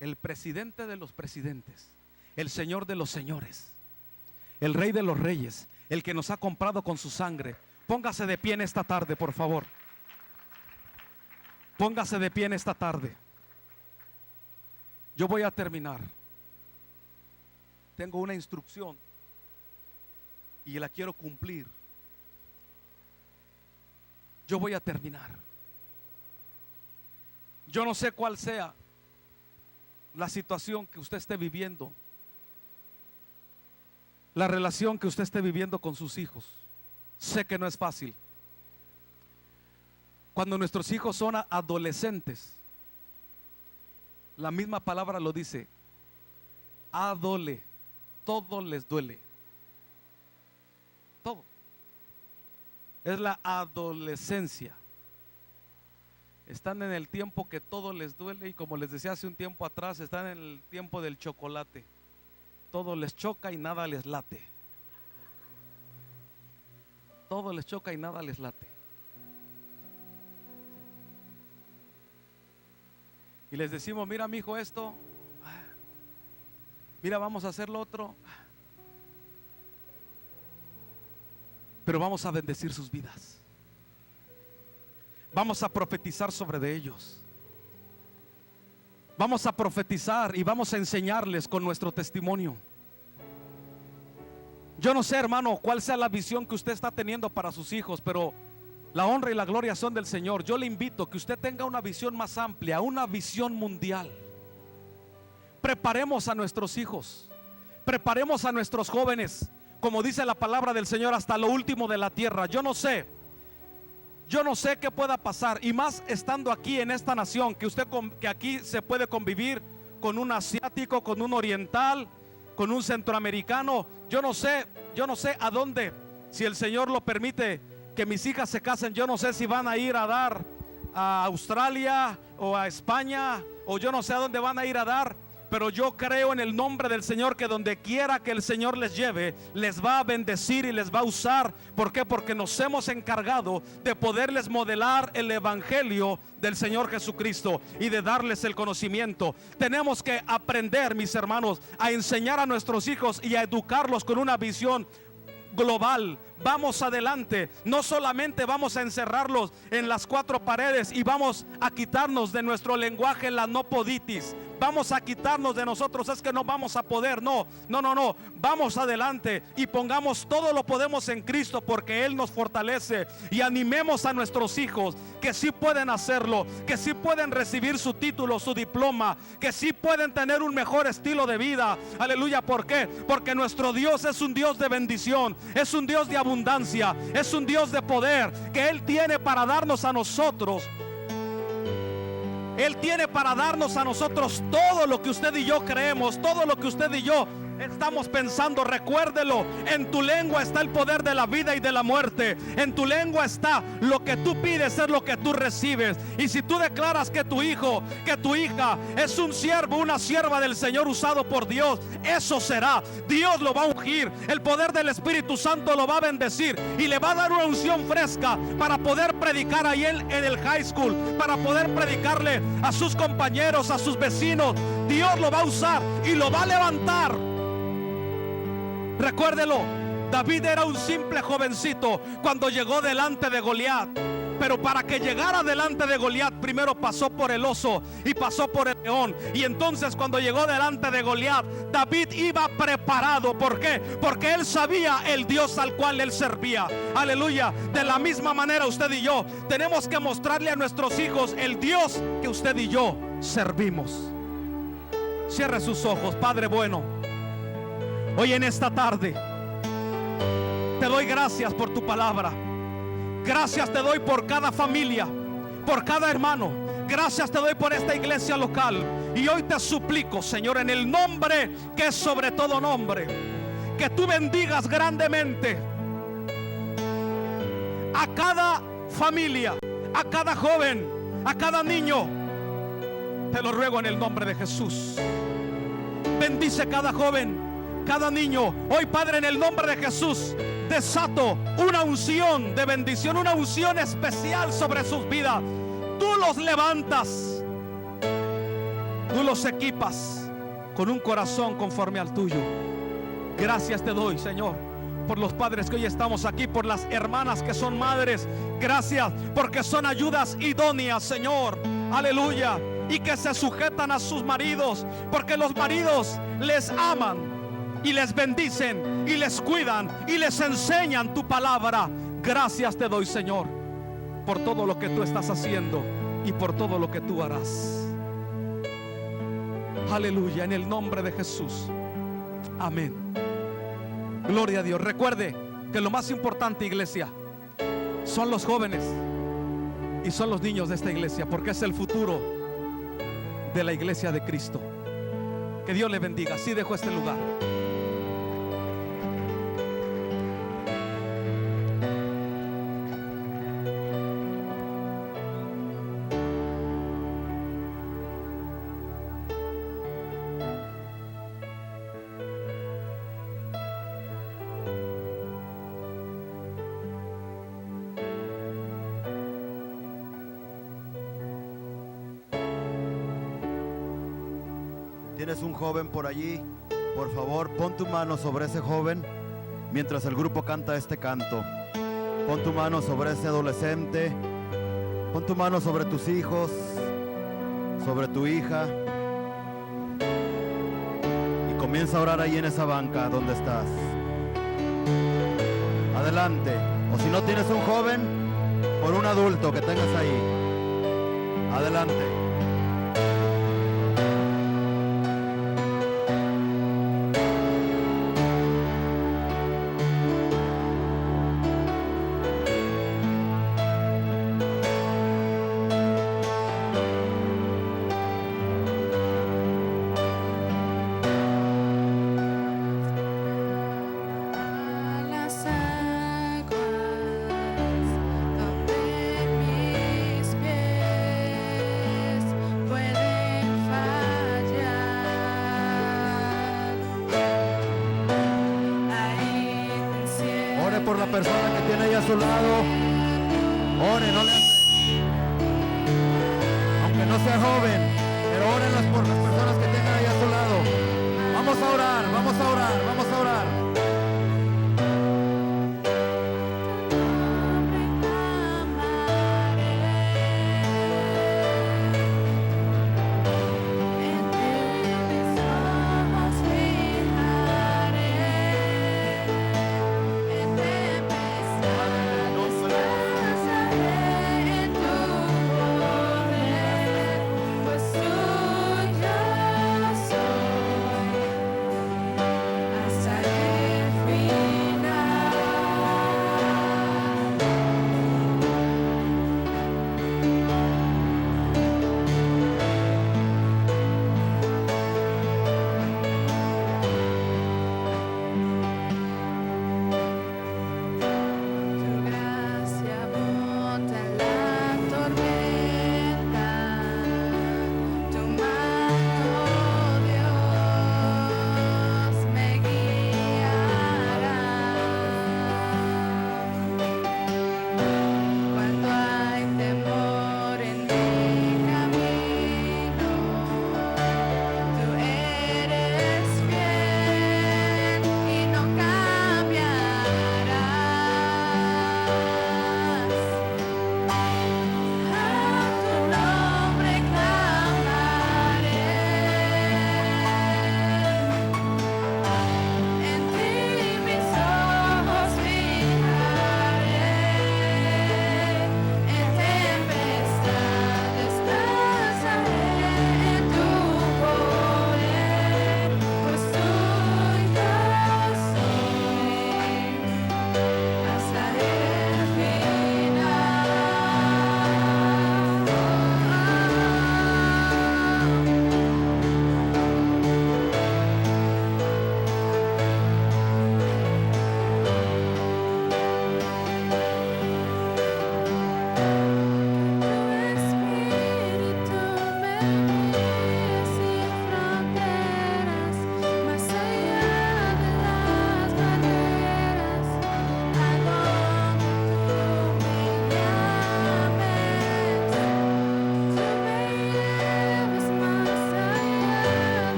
el presidente de los presidentes, el Señor de los señores, el Rey de los reyes, el que nos ha comprado con su sangre. Póngase de pie en esta tarde, por favor. Póngase de pie en esta tarde. Yo voy a terminar. Tengo una instrucción y la quiero cumplir. Yo voy a terminar. Yo no sé cuál sea la situación que usted esté viviendo, la relación que usted esté viviendo con sus hijos. Sé que no es fácil. Cuando nuestros hijos son adolescentes, la misma palabra lo dice, todo les duele. Todo. Es la adolescencia. Están en el tiempo que todo les duele, y como les decía hace un tiempo atrás, están en el tiempo del chocolate. Todo les choca y nada les late. Todo les choca y nada les late. Y les decimos, mira mi hijo esto, mira vamos a hacer lo otro, pero vamos a bendecir sus vidas. Vamos a profetizar sobre de ellos. Vamos a profetizar y vamos a enseñarles con nuestro testimonio. Yo no sé, hermano, cuál sea la visión que usted está teniendo para sus hijos, pero la honra y la gloria son del Señor. Yo le invito a que usted tenga una visión más amplia, una visión mundial. Preparemos a nuestros hijos, preparemos a nuestros jóvenes, como dice la palabra del Señor, hasta lo último de la tierra. Yo no sé qué pueda pasar, y más estando aquí en esta nación, que aquí se puede convivir con un asiático, con un oriental, con un centroamericano. Yo no sé a dónde, si el Señor lo permite, que mis hijas se casen. Yo no sé si van a ir a dar a Australia o a España, o yo no sé a dónde van a ir a dar. Pero yo creo en el nombre del Señor que donde quiera que el Señor les lleve, les va a bendecir y les va a usar. ¿Por qué? Porque nos hemos encargado de poderles modelar el evangelio del Señor Jesucristo y de darles el conocimiento. Tenemos que aprender, mis hermanos, a enseñar a nuestros hijos y a educarlos con una visión global. Vamos adelante. No solamente vamos a encerrarlos en las cuatro paredes y vamos a quitarnos de nuestro lenguaje la nopoditis. Vamos a quitarnos de nosotros, es que no vamos a poder. No. Vamos adelante y pongamos todo lo podemos en Cristo, porque Él nos fortalece. Y animemos a nuestros hijos que sí pueden hacerlo, que sí pueden recibir su título, su diploma, que sí pueden tener un mejor estilo de vida. Aleluya. ¿Por qué? Porque nuestro Dios es un Dios de bendición, es un Dios de abundancia, es un Dios de poder que Él tiene para darnos a nosotros. Él tiene para darnos a nosotros todo lo que usted y yo creemos, todo lo que usted y yo estamos pensando. Recuérdelo, en tu lengua está el poder de la vida y de la muerte. En tu lengua está lo que tú pides, es lo que tú recibes. Y si tú declaras que tu hijo, que tu hija es un siervo, una sierva del Señor usado por Dios, eso será. Dios lo va a ungir, el poder del Espíritu Santo lo va a bendecir y le va a dar una unción fresca para poder predicar ahí en el high school, para poder predicarle a sus compañeros, a sus vecinos. Dios lo va a usar y lo va a levantar. Recuérdelo, David era un simple jovencito cuando llegó delante de Goliat. Pero para que llegara delante de Goliat, primero pasó por el oso y pasó por el león. Y entonces cuando llegó delante de Goliat, David iba preparado. ¿Por qué? Porque él sabía el Dios al cual él servía. Aleluya. De la misma manera usted y yo tenemos que mostrarle a nuestros hijos el Dios que usted y yo servimos. Cierre sus ojos. Padre bueno, hoy en esta tarde te doy gracias por tu palabra. Gracias te doy por cada familia, por cada hermano. Gracias te doy por esta iglesia local. Y hoy te suplico, Señor, en el nombre que es sobre todo nombre, que tú bendigas grandemente a cada familia, a cada joven, a cada niño. Te lo ruego en el nombre de Jesús. Bendice cada joven, cada niño. Hoy, Padre, en el nombre de Jesús, desato una unción de bendición, una unción especial sobre sus vidas. Tú los levantas, tú los equipas, con un corazón conforme al tuyo. Gracias te doy, Señor, por los padres que hoy estamos aquí, por las hermanas que son madres. Gracias porque son ayudas idóneas, Señor. Aleluya. Y que se sujetan a sus maridos, porque los maridos les aman y les bendicen y les cuidan y les enseñan tu palabra. Gracias te doy, Señor, por todo lo que tú estás haciendo y por todo lo que tú harás. Aleluya, en el nombre de Jesús. Amén. Gloria a Dios. Recuerde que lo más importante, iglesia, son los jóvenes y son los niños de esta iglesia, porque es el futuro de la iglesia de Cristo. Que Dios le bendiga. Así dejo este lugar. ¿Tienes un joven por allí? Por favor, pon tu mano sobre ese joven mientras el grupo canta este canto. Pon tu mano sobre ese adolescente. Pon tu mano sobre tus hijos, sobre tu hija. Y comienza a orar ahí en esa banca donde estás. Adelante. O si no tienes un joven, por un adulto que tengas ahí. Adelante. Por la persona que tiene ahí a su lado. Ore, no le hace. Aunque no sea joven, pero órenlas por las personas que tengan ahí a su lado. Vamos a orar, vamos a orar, vamos a orar. Hasta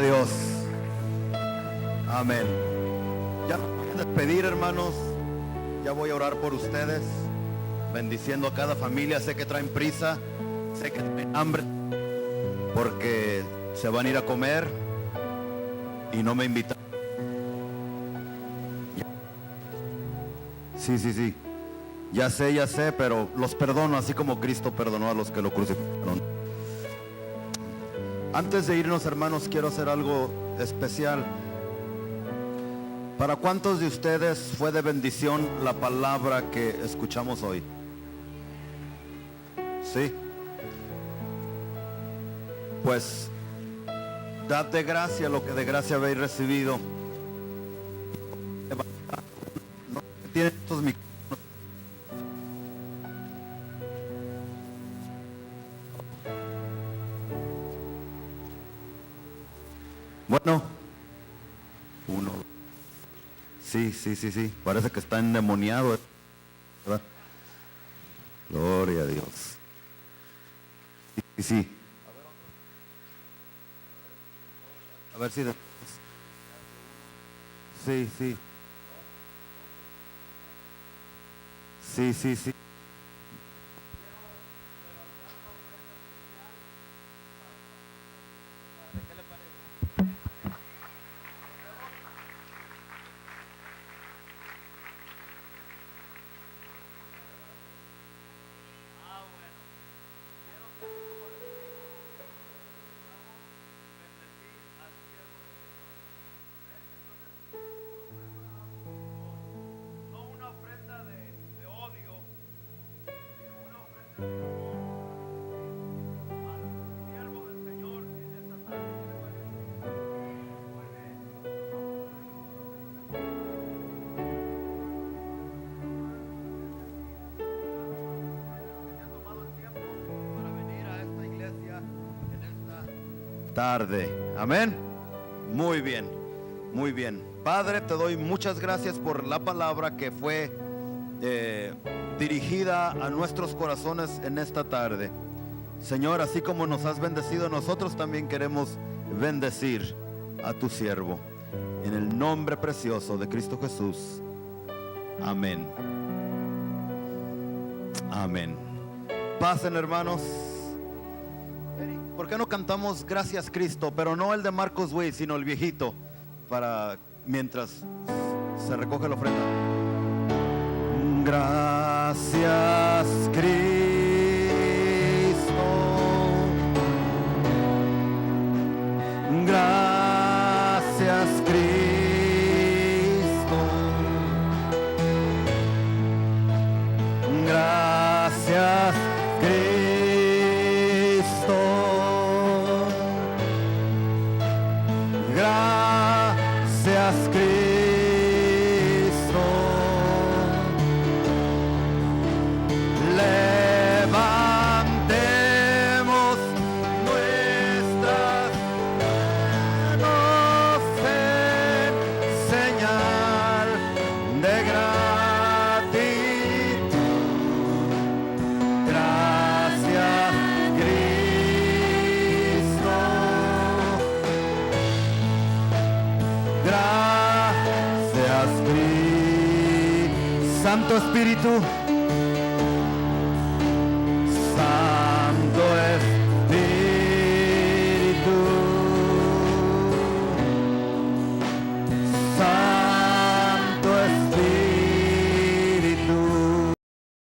Dios. Amén. Ya voy a despedir, hermanos. Ya voy a orar por ustedes, bendiciendo a cada familia. Sé que traen prisa, sé que tienen hambre, porque se van a ir a comer y no me invitan. Sí. Ya sé, pero los perdono así como Cristo perdonó a los que lo crucificaron. Antes de irnos, hermanos, quiero hacer algo especial. ¿Para cuántos de ustedes fue de bendición la palabra que escuchamos hoy? Sí. Pues dad de gracia lo que de gracia habéis recibido. No tienen estos micrófonos. Bueno, uno. Sí. Parece que está endemoniado, ¿verdad? Gloria a Dios. Sí. A ver si. Sí. Sí. Tarde. Amén. Muy bien. Padre, te doy muchas gracias por la palabra que fue dirigida a nuestros corazones en esta tarde. Señor, así como nos has bendecido, nosotros también queremos bendecir a tu siervo. En el nombre precioso de Cristo Jesús. Amén. Pasen, hermanos. ¿Por qué no cantamos Gracias Cristo? Pero no el de Marcos Witt, sino el viejito, para mientras se recoge la ofrenda. Gracias Cristo. Gracias Cristo. Gracias Cristo. Gracias Cristo. Levantemos nuestras manos en señal de gratitud. Gracias Cristo. Gracias Cristo. Santo Espíritu,